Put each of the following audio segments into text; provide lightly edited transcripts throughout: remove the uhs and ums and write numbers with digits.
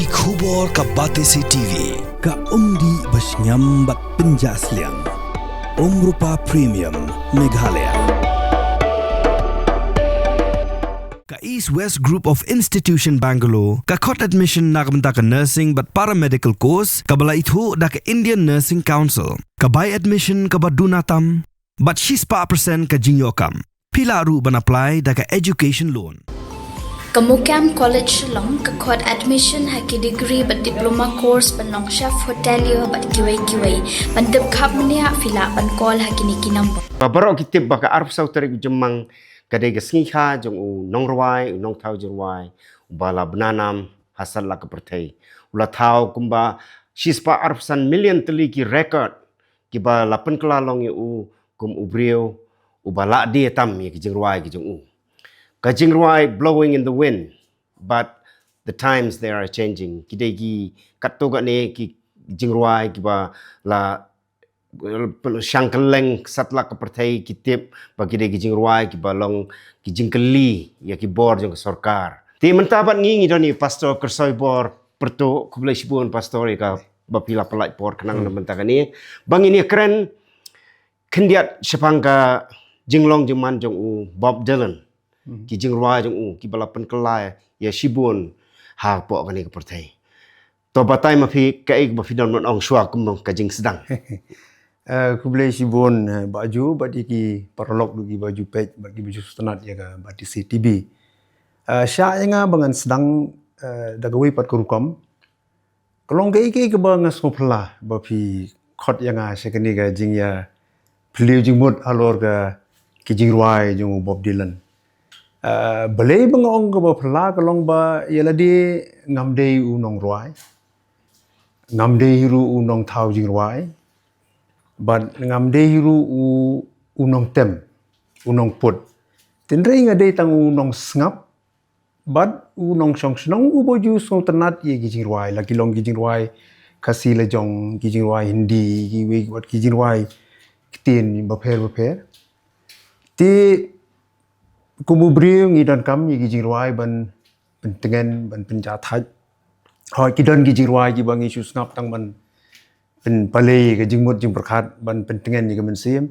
Ki khubor ka Batesi TV. Ka umdi basnyam bat penjaslian. Rupa Premium Meghalaya. Ka East West Group of Institution Bangalore, ka khot admission nagamta ka nursing but paramedical course, ka bala ithu da ka Indian Nursing Council, ka buy admission ka badunatam, but she's pa percent ka jingyokam. Pila ru ban apply da ka education loan. Kamukam College Long ka khot admission haki degree but diploma course panong chef hotelier but kiwai ban tip khap mania fila ban call haki niki number. Babarok kitib baka arf sautari jemang kadai gasngiha jong u nongrawai u nong tau jirwai bala benanam hasal la kepertai ula tau kumba shispa arfsan million teliki record kiba lapen kelalong u kum ubrio ubala dia tam ye kijingruai kijong u kajingruai blowing in the wind, but the times they are changing. Kidai ki katoga ne ki jingruai kiba la syangkeleng satla kepertai kitip bagi dai ki jingruai kiba long ki jingkeli ya ki bor jong sarkar. Ti mentabat ngingi doni pastor kersoi bor perto kublai sibun pastori ka bapila pelai bor kenang mentakan ni. Bang ini keren kendiat sepangka jinglong jeman jong u Bob Dylan. Ki jingruai jong u ki balapan kelai ya sibun ha po kani ke pertai to batai ma phi kai ba fidon mon ong shwa kum ka jing sedang ku boleh sibun baju badiki paralog dugi baju pej bagi baju stanat ya ga bati CTB sya nga bangan sedang dagawi pat kurukam kolong kai ke ba ngas ngopla ba phi khot ya nga sekani ga jing ya phliu jingmut alor ga ki jingruai jong Bob Dylan balai bangong ka ba pala kalong ba yaladi ngamdei unong ruai ngamdei hiru unong thau jing ruai but ngamdei hiru unong tem unong put tinrei ngadei tang unong snap but unong song snong uboju song tenat ye jing ruai lagi long jing ruai kasi la jong jing ruai hindi ki we wat jing ruai kitin ba pher ti kumubrio ngidan kam yi jirwai ban pentengen ban penjathaj hoi kidan gi jirwai gi bangi sus ngap tang ban pen palei ga jingmut jing perkhat ban pentengen yi ga men sim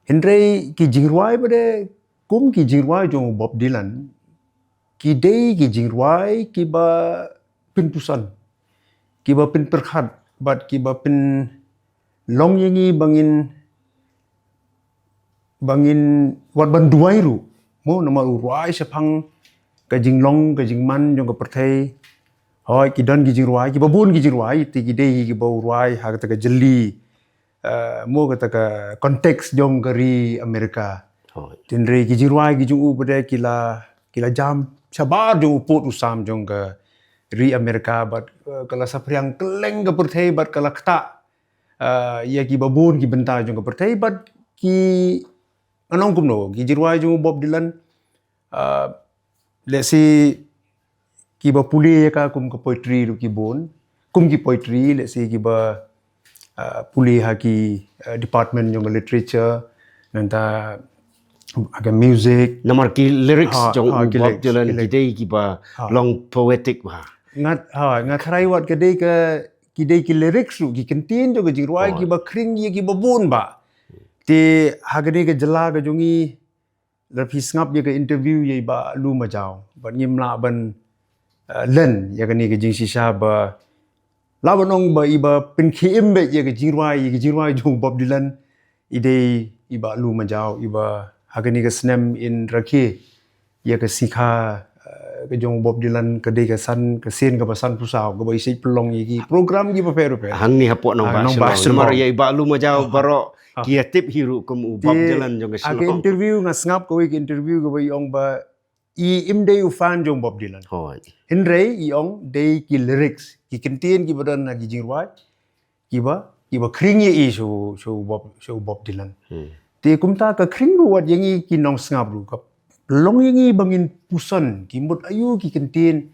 hindrei ki jirwai bade kum ki jirwai jong Bob Dylan ki dei ki jirwai ki ba pin pusan ki ba pin perkhat bat ki ba pin long yingi bangin wat ban duai ru mo nama uruai sepang kajing long kajing man jong kepertai hoi kidan gijing ruai ki babun gijing ruai ti gidei ki bau ruai ha kata jeli mo kata ka konteks jong kari Amerika tinrei gijing ruai gijing u bade kila jam sabar jong uput usam jong ka ri Amerika bat kala sapriang keleng kepertai bat kala kta ya ki babun ki benta jong kepertai bat ki anong kumno ki jirwai jong Bob Dylan let's say ki ba puli ka kum ka poetry ru ki bon kum ki poetry let's say ki ba puli ha ki department jong literature nanta aga music namar ki lyrics jong Bob Dylan kidei ki ba long poetic ba ngat tharai wat kidei ki lyrics ru ki contain jong jirwai ki ba kring ye ki ba bon ba ti hagani ke jela ke jongi lapi ngap ye ke interview ye ba lu majau ban ngimla ban len ye ke ni ke jing sisa ba lawanong ba iba pin khim be ye ke jirwai jong Bob Dylan ide iba lu majau iba hagani ke snem in rakhi ye ke sikha ke jong Bob Dylan ke de ke san ke sen ke pasan pusau ke ba isi pelong ye ki program ki ba peru hang ni hapok nong ba semar ye iba lu majau baro kia tip hiru kum Bob Dylan jong ke ag interview nga ngap ko we interview ko yong ba I imde u fan jong Bob Dylan hoi hindrei yong de ki lyrics ki contain ki badan na gi jirwai ki ba kring ye so Bob Dylan te kumta ka kring ru wat yengi ki nong ngap ru ka long yengi bangin pusan ki mut ayu ki contain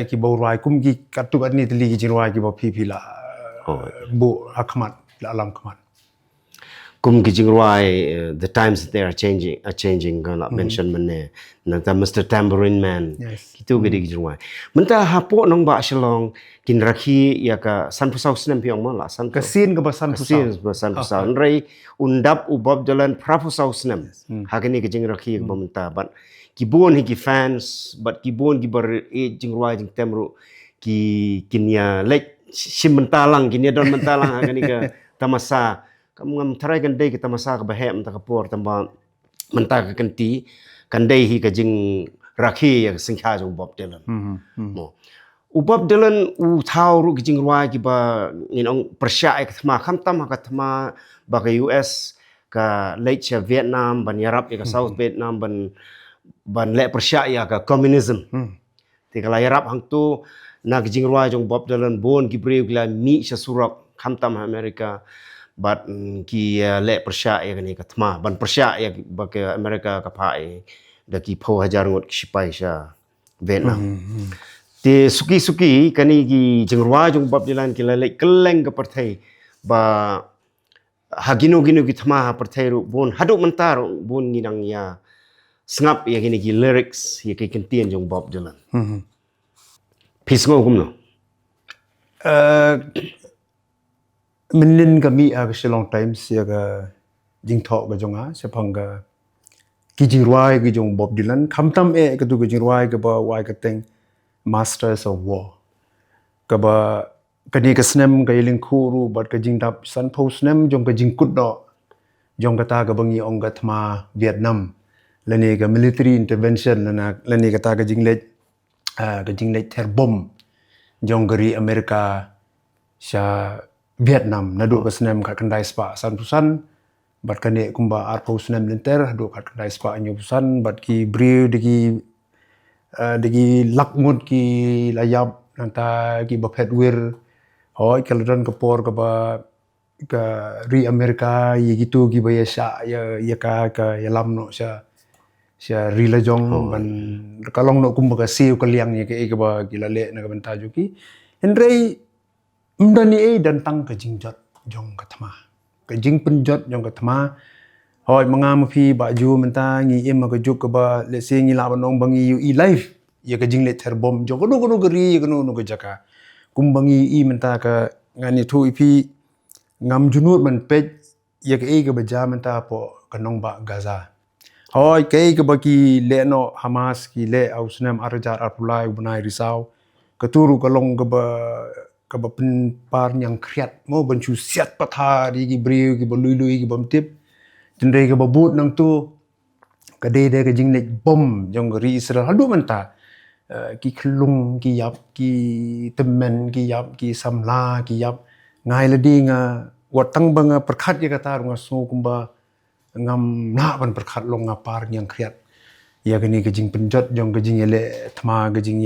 ki baurai kum ki katuk ani teli gi jirwai ki ba phi la bo akmat la alam khamat kum kijing ruai the times they are changing kan mention mene nanta Mr. Tambourine Man Yes. kitu gede kijing ruai menta hapo nong ba shalong kin rakhi ya ka san pusau snem piong mo la san Kasin ke basan kasin pusat. san pusau nrai undap ubab jalan prapusau snem hakani kijing rakhi ba menta bat kibon hi ki fans bat kibon ki bar jing ruai jing temru ki kinya lek sim mentalang kinya don mentalang hakani ka tamasa kamu ngam tarai kan dai kita masa ke bahem tak kapor tamba mentah ke kenti kan dai hi ka jing rakhi ya singkha jong Bob Dylan mo Bob Dylan u thau ru ki jing ruai ki ba nginong persya ek thma kham tam ka thma ba ka US ka late Vietnam ban Yarap ya ka South Vietnam ban le persya ya ka communism ti kala Yarap hang tu na ki jing ruai jong Bob Dylan bon ki breu kila mi sha surok kham tam Amerika but ki le persya ya ni katma ban persya ya ba ke Amerika ka pai da ki pho hajar ngot sipai sha Vietnam te suki kani ki jingrwa jong Bob Dylan ki le keleng ka parthai ba hagino ki thma ha parthai ru bon hadu mentar bon nginang ya sngap ya kini ki lyrics ya ki kentien jong Bob Dylan pisngo kumno Menin kami aga Shillong Times ya ga jing thok ga jonga sepang ga kijing ruai gi jong Bob Dylan khamtam ka tu kijing ruai ga ba wai ka teng Masters of War ka ba kani ka snem ga iling khuru bat ka jing dap san pho snem jong ka jing kut do jong ka ta ga bangi ong ga thma Vietnam lani ga military intervention lani ka ta ga jing le ther bom jong gari Amerika sha Vietnam nadu ka snem kat kandai spa san pusan bat kane kumba arpo snem lenter hadu kat kandai spa anyu pusan bat ki briu degi lakmut ki layap nanta ki bapet wir hoi kaladan kapor ka ba ka ri Amerika ye gitu ki ba sha ya ka yalam no sha ri la jong ban kalong no kumba ka siu ka liang ye ke ba ki la le na ka banta juki henrei mdani dan tang ka jingjot jong ka thma ka jing penjot jong ka thma hoi manga mapi ba ju menta ngi em ka juk ka ba le se ngi la banong bangi yu i life ya ka jing le ther bom jong ko no gari ka no ka jaka kum bangi i menta ka ngani thu ipi ngam junut man pej ya ka ka ba ja menta po ka nong ba Gaza hoi ka ba ki le no Hamas ki le ausnam arjar arpulai bunai risau ka turu ka long ka ba pen par yang kriat mo ban chu siat patha di ki briu ki lui ki bom tip tendai ka babut nang tu ka de ka jing nek bom jong ri Israel hadu manta ki khlung ki yap ki temen ki yap ki samla ki yap ngai la di nga watang banga perkhat ya kata runga so kumba ngam na ban perkhat long nga par yang kriat ya kini ka jing penjot jong ka jing ele thma ka jing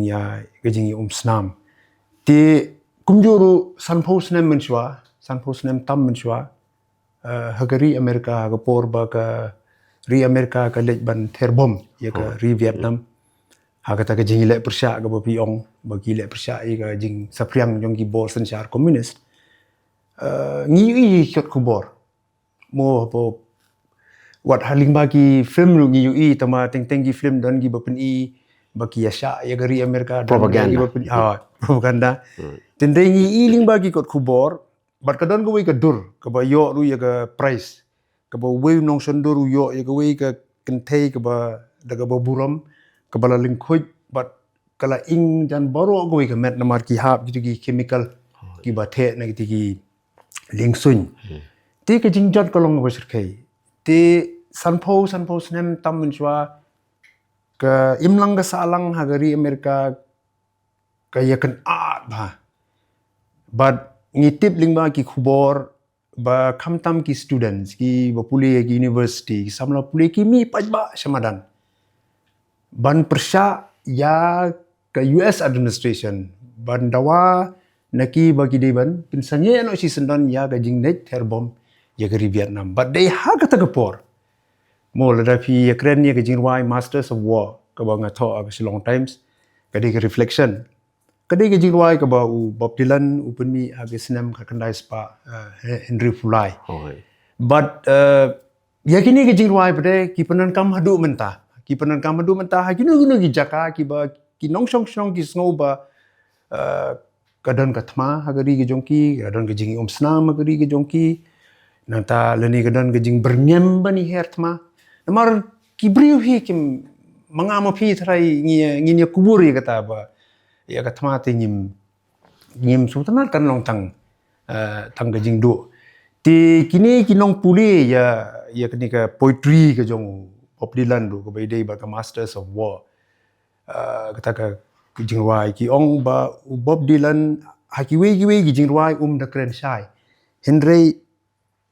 ya snam ti kumjuru sanpho snem menshwa sanpho snem tam menshwa hagari Amerika ga por ba ka ri Amerika ka lej ban therbom ya ka ri Vietnam hagata ka jing le persya ga ba piong ba ki le persya ga jing sapriang jong ki bor sensyar komunis ngi khot kubor mo po wat haling ba ki film lu ngi tama teng ki film don ki ba pen baki yasha ya gari Amerika propaganda tendai ngi iling bagi kot kubor bat kadon go ka dur ka ba yo ru ya ka price ka ba we nong sondur yo ya ka we ka kentei ka ba daga ba buram ka bala lingkhoj bat kala ing jan baro go ka met namar ki hap gitu ki chemical ki ba the na ki lingsun ti ka jingjot kolong ba sirkai ti sanpho snem tam menjwa ka imlang ka salang hagari Amerika kaya kan ba but ngitip lingba ki khubor ba khamtam ki students ki bapule ki university samla pule ki mi pajba samadan ban persya ya ka US administration ban dawa naki bagi deban pinsanye no si sendan ya ga jingnet terbom ya gari Vietnam but they ha kata kapor mo la fi Ukraine ya jing wai Masters of War ka ba nga tho Shillong Times ka di reflection Kadai ke jingruai ke bau Bob Dylan upun mi agi senam ka kendai spa Henry Fulai. Hoi. But ya kini ke jingruai pada ki penan kam hadu mentah. Ki penan kam hadu mentah kini guna ki jaka ki ba ki nong song ki sngo ba kadon katma hagari ke jongki kadon ke jingi snam hagari ke jongki nanta leni kadon ke jing bernyam bani hertma. Namar ki briu hi kim mangama pi trai ngi kuburi kata ba ya katma te nyim sultanat kan long tang gajing do ti kini kinong puli ya kini ka poetry ke jong Bob Dylan do ko baidei ba ka Masters of War kata ka gajing ruai ki ong ba Bob Dylan hakiwe gajing ruai da kren shai Henry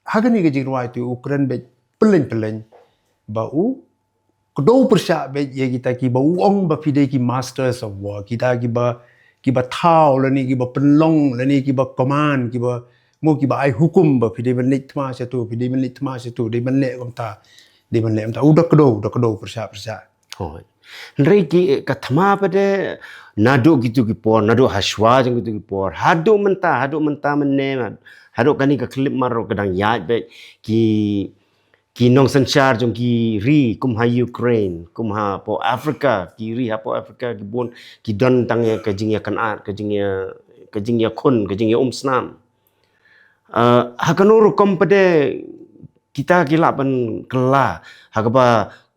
hagani gajing ruai tu ukren be pelen ba kedua persyak be ye kita ki ba ong ba fidei ki Masters of War kita ki ba thau la ni ki ba penlong la ni ki ba command ki ba mo ki ba ai hukum ba fidei ban lit ma satu fidei ban lit ma satu dei ban le komta udah kedua persyak Hoi. Nrei ki kathma pada nado gitu ki por nado haswa jeng gitu ki por hado mentah menne hado kani ka klip maro kadang yat be ki nong sanchar jong ki ri kum ha Ukraine kum ha po Afrika ki ri ha po Afrika ki bon ki don tang ya ka jing ya kanat ka jing ya khun ka jing ya snam ha kanuru kom pada kita kilapan kela ha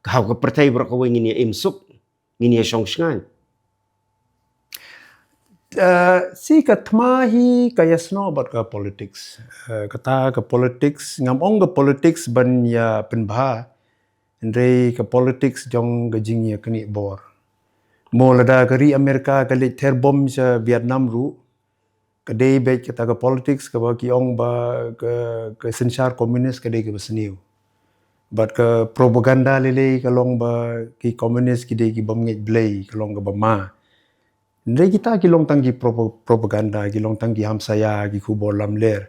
ka pertai bro ko ngin ya imsuk ngin ya songsngan si katma hi kaya sno about ka politics kata ka politics ngam ong ka politics ban ya penbha ndrei ka politics jong gajing ya kani bor mo lada kari Amerika kali ter bom sa Vietnam ru ka dei be kata ka politics ka ba ki ong ba ka sensar komunis ka dei ka basniu but ka propaganda lele ka long ba ki komunis ki dei ki bom nget blai ka long ka ba ma Ndai kita kilong tanggi propaganda, kilong tanggi hamsaya, ki kubor lamler.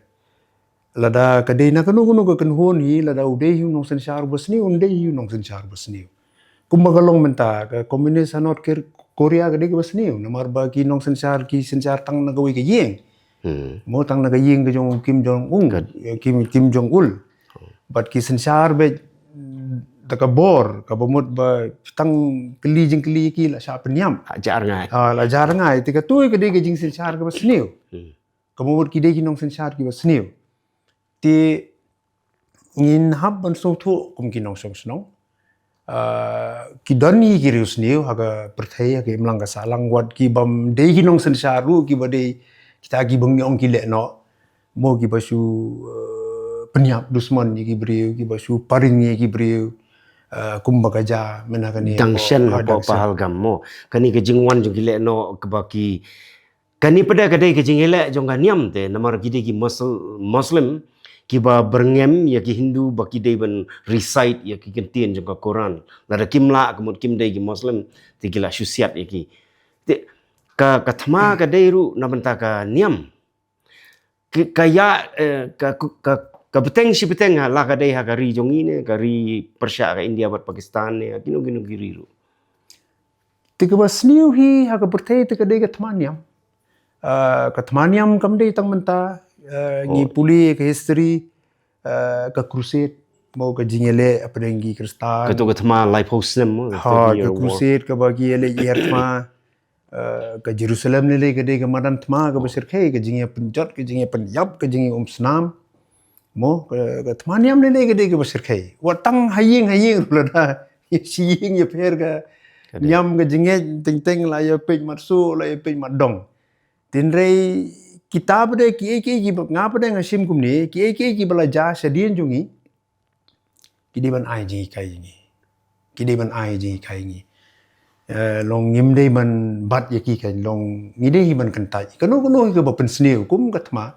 Lada kadai na kanu ka kanhon hi, lada udai hu nong sensar basni, undai hu nong sensar basni. Kumagalong menta, ka komunis North Korea kadai ka basni, namar ba ki nong sensar tang nagawi ka yeng. Mo tang naga yeng ka jong Kim Jong Un, Kim Jong Ul. But ki sensar be taka bor ka bomot ba tang keli ki la sha penyam ajar ngai la jar ngai tika tu ke de jing sensar ka basniu ka bomot ki de ki nong sensar ki basniu ti ngin hab ban so thu kum ki nong song snong ki dani ki riusniu ha ka perthai ka imlang ka salang wat ki bam de ki nong sensar ru ki ba de kita ki bang ong ki le no mo ki basu penyap dusman ki briu ki basu paring ki briu kumbagaja menakani dangshan po pahalgam mo kani ke jingwan jong gile no kebaki kani pada kadai ke jingele jong ganiam te namar gide ki muslim ki ba berngem ya ki hindu baki dei ban recite ya ki kentien jong ka Quran nada kimla kemut kim dei ki muslim te gila syusiat ya ki te ka kathma ka dei ru nabanta ka niam kaya ka beteng si beteng la ka dei ha ka ri jong ine ka ri persya ka India bat Pakistan ne kinu giriru tika basniu hi ha ka perthai tika dei ka thmaniam kam dei tang menta ngi puli ka history ka crusade mau ka jingele apa dengi kristan ka thma life house nem ha ka crusade ka bagi ele yerma ka Jerusalem le ka dei ka madan thma ka basir khai ka jinge penjot ka jinge penyap ka jinge snam mo ka thmaniam le ka dei ka basir khai watang haying lada si ying ye pher ka nyam ka jinge teng la ya pej matsu la ya pej madong tinrei kitab de ki ngapa de ngasim kumni ki belajar sedien jungi kidiban ai ji kai ni long ngim de man bat ye ki kan long ngide hi man kan tai kanu ke ba pensniu kum katma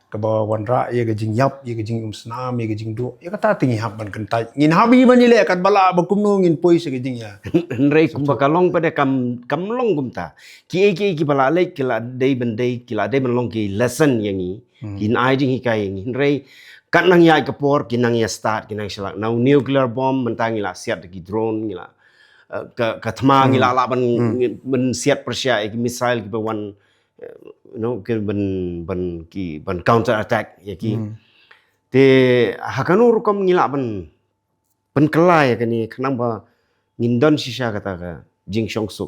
ka ba wanra ye ga jing yap ye ga jing snam ye ga jing do ye kata tingi hab man kan tai ngin habi man ile kat bala ba kum no ngin poi se ga jing ya nrei kum ba kalong pada kam long kum ta ki bala le kila dei ban long ki lesson yangi kin ai jing hi kai yangi nrei kat nang ya ka por kin nang ya start kin nang selak now nuclear bomb mentangi la siat ki drone ngila ka thma ngila la ban siat persya ki missile ki ba wan ke ban counter attack ya ki te hakanu rukom ngila ban kelai ya kani kanang ba ngindon shisha kata ka jing shong su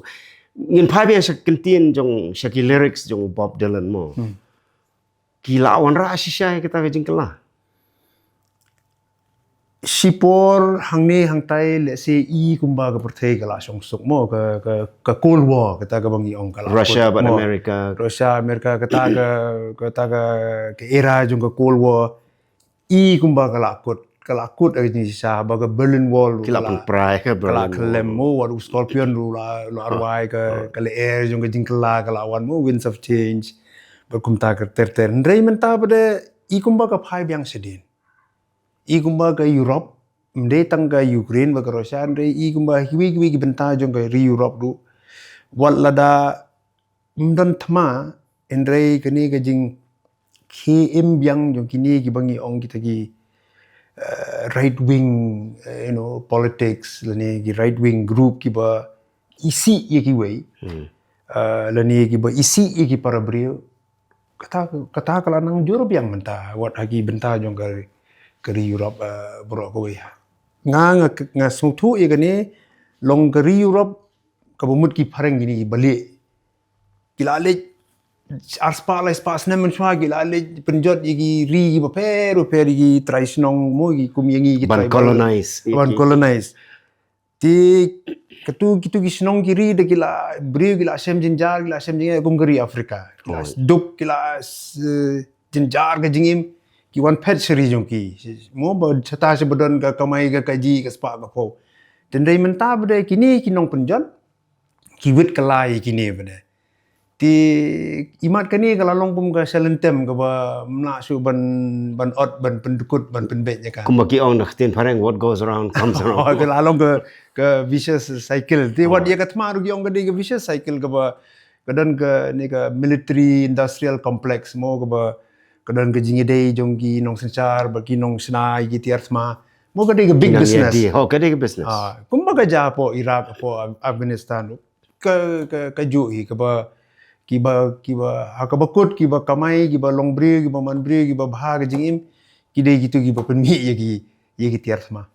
ngin phai biang sak kentien jong shaki lyrics jong Bob Dylan mo kila awan ra shisha kata ka jing kela Sipor hangne hangtai let's say kumba ka perthai kala song sok mo ka Cold War kata ka bangi ong kala Russia but America kata ka era jong ka Cold War kumba kala kut ni sa ba ka Berlin Wall kila pun prai ka kala kelem mo waru Scorpion ru la arwai ka le air jong ka jing kala wan mo Winds of Change berkumta ka ter ndrei menta pada kumba ka phai biang sedin kumba ka Europe mde tang ka Ukraine ba ka Russia ndrei kumba hiwi ki benta jong ka Europe du wat lada mdan thma ndrei kani ka jing KM biang jong kini ki bangi ong kita ki right wing politics lani ki right wing group ki ba isi ye ki wei lani ki ba isi ye ki para brio kata kala nang Europe yang menta wat hagi benta jong ka Europe bro ko wei nga sungthu ye kani long ka Europe ka bumut ki phareng gini bali kilale arspa la spas nem chwa kilale penjot gi ri ba per gi tradisionong mo gi kumyengi gi ban colonize ti katu gitu gi sinong gi ri de gila brio gila sem jinjar gum gari Afrika duk gila jinjar ga jingim ki wan pet seri jong ki mo ba chata se bodon ka kamai ka kaji ka spa ka po tendai menta bade kini kinong penjot ki wit kalai kini bade ti imat kani kalau long pum ka selentem ka ba mna su ban ot ban pendukut ban penbet ya kan kumaki ong nak tin pareng what goes around comes around ka lalong ka vicious cycle ti wat dia ka thma ru yong ka de vicious cycle ka ba kadan ka ni ka military industrial complex mo ka ba kadan ka jingi dei jong ki nong senchar ba ki nong snai ki tiar thma mo ka de big business ka de business kumba ka ja po Iraq po Afghanistan ka ju hi ka ba kiba hakabakut kiba kamai kiba longbri kiba manbri kiba bhag jingim kide gitu kiba penmi ye tiar sama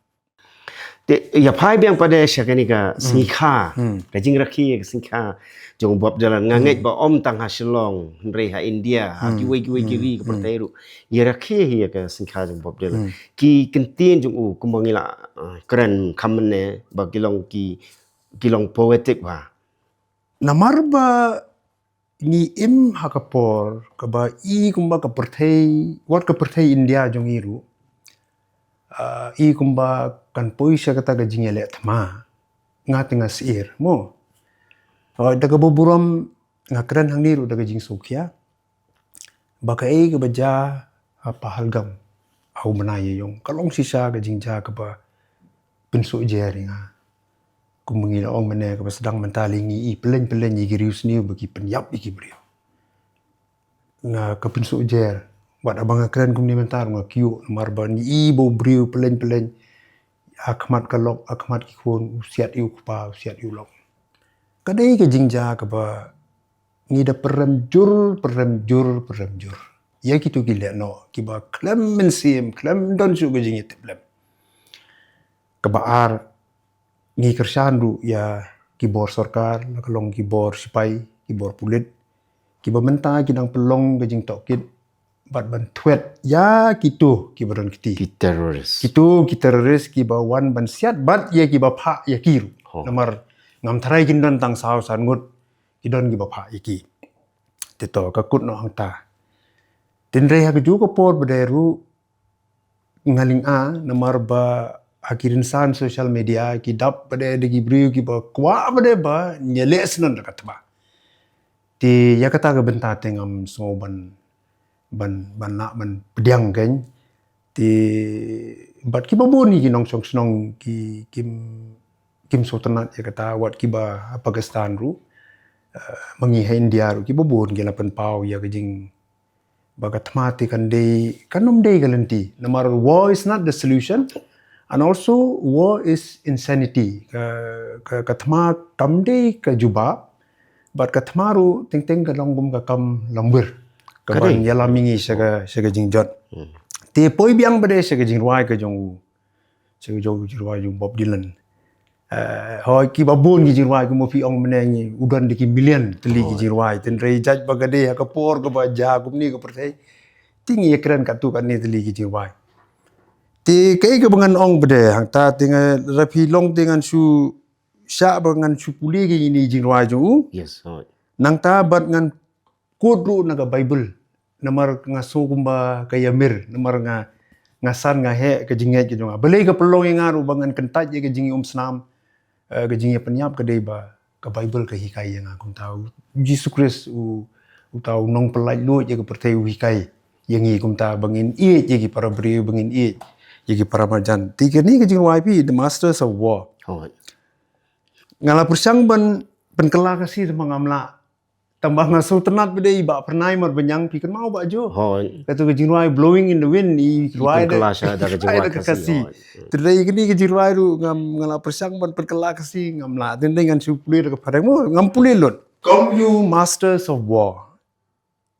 te ya phai biang pada syakani ka singkha ka jing rakhi ka singkha jong Bob Dylan nganget ba om tang ha Shillong ndrei ha India ha kiwe kiri ka pertairu ya rakhi ya ka singkha jong Bob Dylan ki kentien jong kumangila keren kamne ba kilong poetic ba namar ba ni hakapor kaba kumba ka perthai wat ka perthai India jong iru kumba kan poisa kata ga jingele thma ngatinga sir mo daga boburam ngakran hang niru daga jing sukya baka ka baja pahalgam au menaye yong kalong sisa ga jingja ka ba pinsu jeringa kumungila ong mene ka sedang mentalingi pelen yi girius ni bagi penyap iki brio nga kapinsu jer wat abang keren kumni mentar nga kiu marban i bo brio pelen akmat kalok akmat ki khon usiat iu kupa usiat iu lok kadai ke jingja ka ba ni da perem jur ya kitu gile no ki ba klem mensim klem don su ge jingit plem ka ba ar ngi kersandu ya kibor sorkar nakalong kibor sipai kibor pulit kiba menta kinang pelong gajing tokit bat ban twet ya kitu kibaron kiti ki terrorist kiba wan ban siat bat ya kiba pha ya kiru namar ngam tharai kindon tang sao san ngut kidon kiba pha iki tito ka kut no hangta tinre ha ju ko por bederu ngaling namar ba akirin san social media ki dap pada degi brio ki ba kwa pada ba nyeles nan dekat ba ti ya kata ga benta tengam so ban pediang kan ti bat ki ba boni ki nong snong ki kim sultanat ya kata wat ki ba Pakistan ru mangi India ru ki ba bon ki lapan pau ya gajing bagat mati kan dei kanom dei galanti namar war is not the solution. And also, war is insanity. Kathma tamde ka juba, bat katmaru ting ka longgum ka kam lambur ka ban yala mingi saga jingjot te poi biang bade saga jingruai ka jong saga jong jingruai jong Bob Dylan hoi ki babun ki jingruai ko mo fi ong menengi udan diki million teli ki jingruai ten rei jaj bagade ka por ka ba ja kum ni ka pertai tingi ekran ka tu kan ni teli ki jingruai te kai ka bangan ong bade hang ta tinga rapi long dengan su sya bangan su puli ki ni jingruai jo Yes, hoi. nang ta bat ngan kodru naga Bible namar nga sukumba kaya mir namar nga san nga he ka jinget ki jonga belai ka pelong yang ngaru bangan kentaj ye ka jingi snam ka jingi penyap ka dei ba ka Bible ka hikai yang aku tahu Jesus Christ u tahu nong pelaj lu ye ka pertai u hikai yang i kum ta bangin ye ki para beri bangin ye ki para marjan tiga ni ka jingi YP the masters of war Hoi. ngala persang ban penkela kasih sama ngamla tambah ngasul tenat bede ba pernai mar benyang pikan mau ba jo Hoi. katu kejingruai blowing in the wind i ruai kelas ada kejingruai kasih. terdai kini kejingruai ru ngala persang ban penkela kasih ngamla tendai ngan suplir ke padang ngampuli lot come you masters of war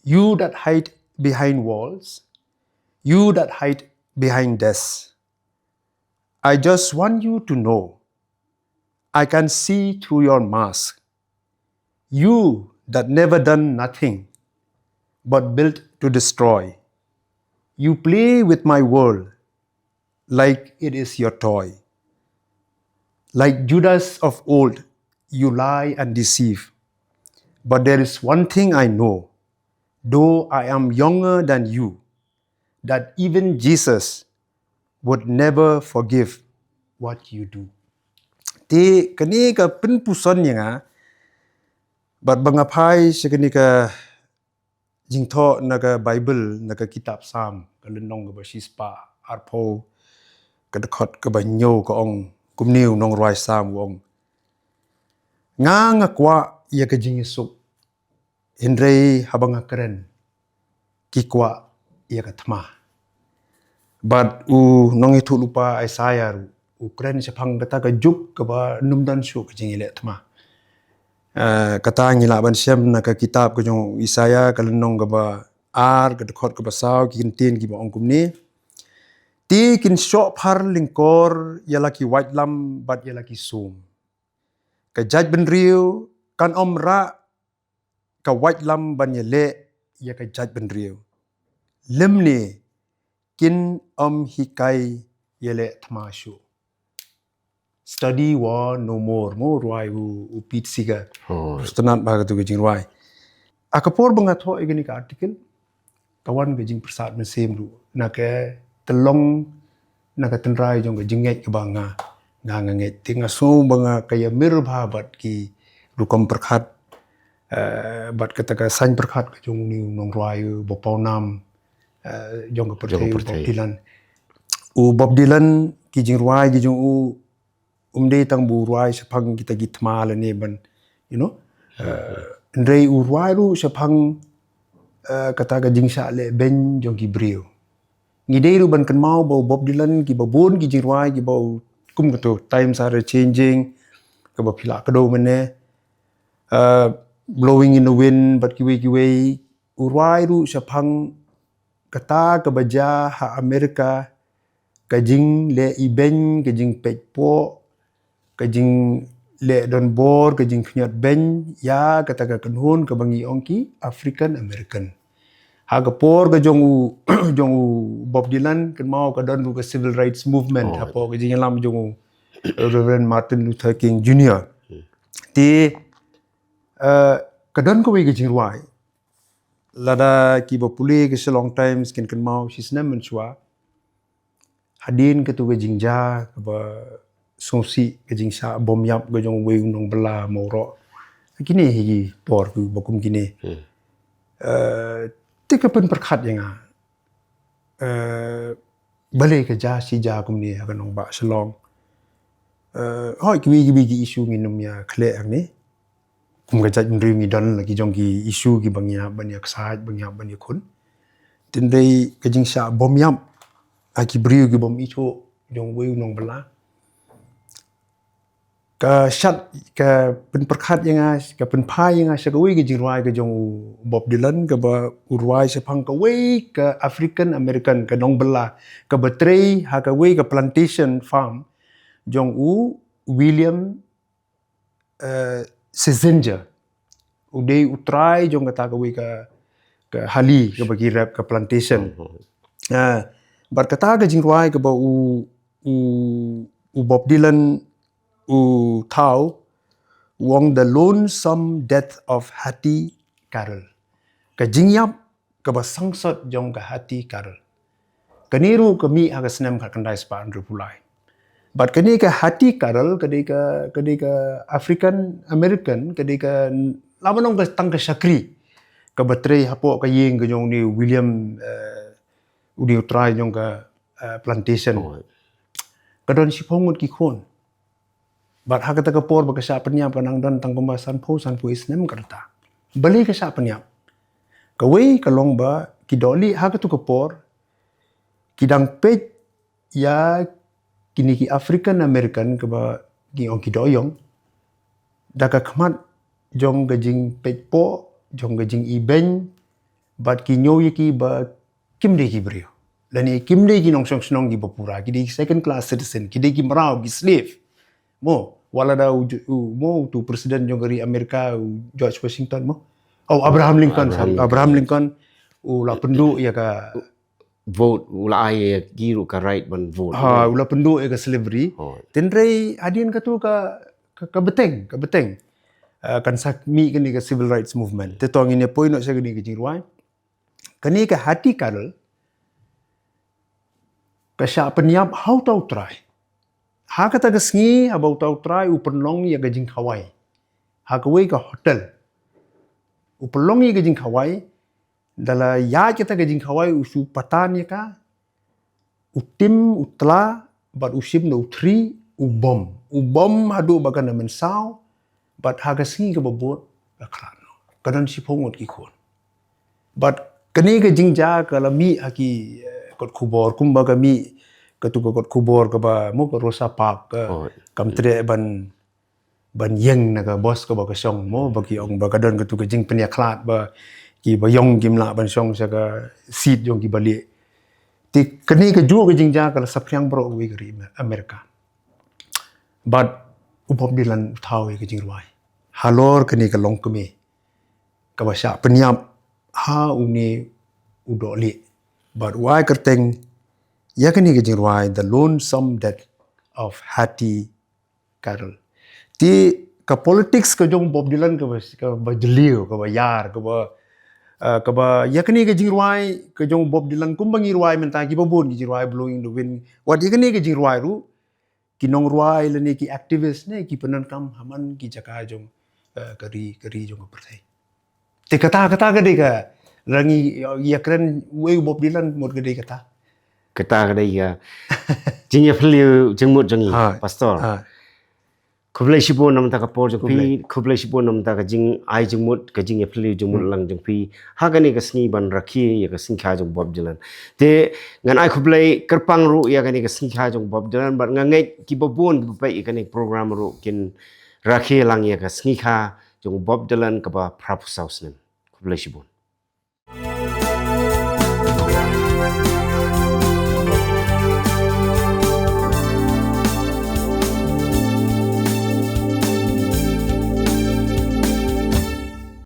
you that hide behind walls you that hide behind desks I just want you to know I can see through your mask. You that never done nothing but built to destroy. You play with my world like it is your toy. Like Judas of old, you lie and deceive. But there is one thing I know, though I am younger than you, that even Jesus would never forgive what you do. Ti kani ka penpuson yang bat bangapai sekani ka jingtho naga Bible naga kitab Sam ka lenong ka basispa arpo ka dekot ka banyo ka ong kumniu nong roi Sam wong nga kwa ya ka jingisuk hindrei habang keren ki kwa ya ka thma bat u nong itu lupa Isaiah ru Ukraine sepang kata ka juk ka ba numdan su ka jingile thma kata ngila ban sem na ka kitab ka jong Isaiah ka lenong ka ba ar ka dekhot ka ba saw ki tin ki ba ongkum ni ti kin shop har lingkor yala ki white lam bat yala ki sum ka jaj ben riu kan om ra ka white lam ban yele ya ka jaj ben riu lem ni kin om hikai yele thma shu study war no more ruai u pit siga stenat ba tu gejing ruai akapor bangatho igini ka artikel kawan gejing persat mesem ru na ke telong na ka tenrai jong gejing ngai ke banga nga ngai tinga so banga kaya mir bhabat ki rukom perkhat bat kata ka san perkhat ka jong ni nong ruai bopau nam jong ka perthai Bob Dylan Bob Dylan ki jing ruai ki jong umde tang buruai sepang kita gitma la ne ban ndrei uruai ru sepang kata ga jingsa le ben jong ki brio ngidei ru ban kan mau bau Bob Dylan ki babon ki jirwai ki bau kum to times are changing ka ba phila ka do mene blowing in the wind but ki we uruai ru sepang kata ka baja ha Amerika ka jing le iben ka jing pekpo kajing le don bor kajing knyat ben ya kata ka kanhun ka bangi ongki African American ha ka por ka jong Bob Dylan kan mau ka don ka civil rights movement ha po kajing lam jong Reverend Martin Luther King Jr. ti ka don ko we kajing ruai lada ki ba puli ka long time skin kan mau sis nem chwa hadin ka tu kajing ja ka ba songsi kejing sa bom yap go jong we nong bela moro kini hi por ku bokum kini tika pen perkhat yang bale ka ja si ja kum ni ka nong ba selong hoi ki isu nginum ya khle ang ni kum ka ja ndri mi don lagi jong ki isu ki bangya ban yak sa bangya ban yakun tindai kejing sa bom yap aki briu ki bom icho jong we nong bela ka shat ka pen perkhat yang ka pen pai yang sya ka wei ke jing ruai ke jong Bob Dylan ka ba urwai se phang ka wei ka African American ka nong bela ka betrei ha ka wei ka plantation farm jong William Sezinger udei utrai jong kata ka wei ka hali ka bagi rap ka plantation bar kata ka jing ruai ka ba Bob Dylan tau wong the lonesome death of Hattie Carroll ka jingyap ka ba sangsot jong ka Hattie Carroll kaniru kami aga senam ka kandai spa andru pulai but kani ka Hattie Carroll kadai ka African American kadai ka lamanong ka tang ka Shakri ka batrei hapo ka yeng ka jong ni William udi utrai jong ka plantation kadon si pongot ki khon but ha kata kapor baka sa penyap kanang dan tang pembahasan po san po isnem karta bali ka sa penyap kawai kalong ba kidoli ha katu kapor kidang pej ya kini ki African American ka ba gi ong kidoyong daga khamat jong gajing pej po jong gajing ibeng but ki nyoy ki ba kimde ki brio lani kimde ki nong song snong gi bapura ki di second class citizen ki di ki marau gi slave mo wala da mo tu presiden jong dari Amerika George Washington mo Abraham Lincoln ula penduk ya ka vote ula ai giru ka right ban vote ula penduk ya ka slavery tenrei adien ka tu ka beteng kan sakmi kini ka civil rights movement te tong ini point nak saya kini ke jirwai kani ka Hattie Carroll ka sya penyap how tau try ha kata kesngi abau tau try upenlong ya gajing Hawaii ha kawai ka hotel upenlong ya gajing Hawaii dala ya kita gajing Hawaii usu patan ya ka utim utla bat usim no utri ubom hadu bagan men sao bat ha kesngi ka babot ka krano kadan si pongot ki kon bat kani gajing ja kalami aki kot kubor kumba kami ketuka kot kubor ke ba mo ke Rosa Park ke kam tre ban yeng na ka bos ke ba ka song mo bagi ong ba kadon ketuka jing penia klat ba ki ba yong kim la ban song sa ka seat jong ki balik ti kani ke ju ke jing ja ka sapryang bro wi gri Amerika but Bob Dylan thau ke jing ruai halor kani ka long kemi ka ba sya penyap ha uni udoli but why kerteng ya kani ke jing ruai the lonesome death of Hattie Carroll ti ka politics ka jong Bob Dylan ka ba jeliu ka ba yar ka ba ya kani ke jing ruai ka jong Bob Dylan kum bangi ruai menta ki babon ki jing ruai blowing the wind wat ya kani ke jing ruai ru ki nong ruai le ni ki activist ne ki penan kam haman ki jaka jong kari jong pertai ti kata ka de ka rangi ya keren we Bob Dylan mod gede kata kadai ya jing ya fliu jengmut jangi pastor kublai sibo nam ta kapor jong pi kublai sibo nam ta ka jing ai jengmut ka jing ya fliu jengmut lang jong pi ha gani ka sngi ban rakhi ya ka singkha jong Bob Dylan te ngan ai kublai kerpang ru ya gani ka singkha jong Bob Dylan bar ngangai ki babon ki pai ka ni program ru kin rakhi lang ya ka singkha jong Bob Dylan ka ba prapusaus nem kublai sibo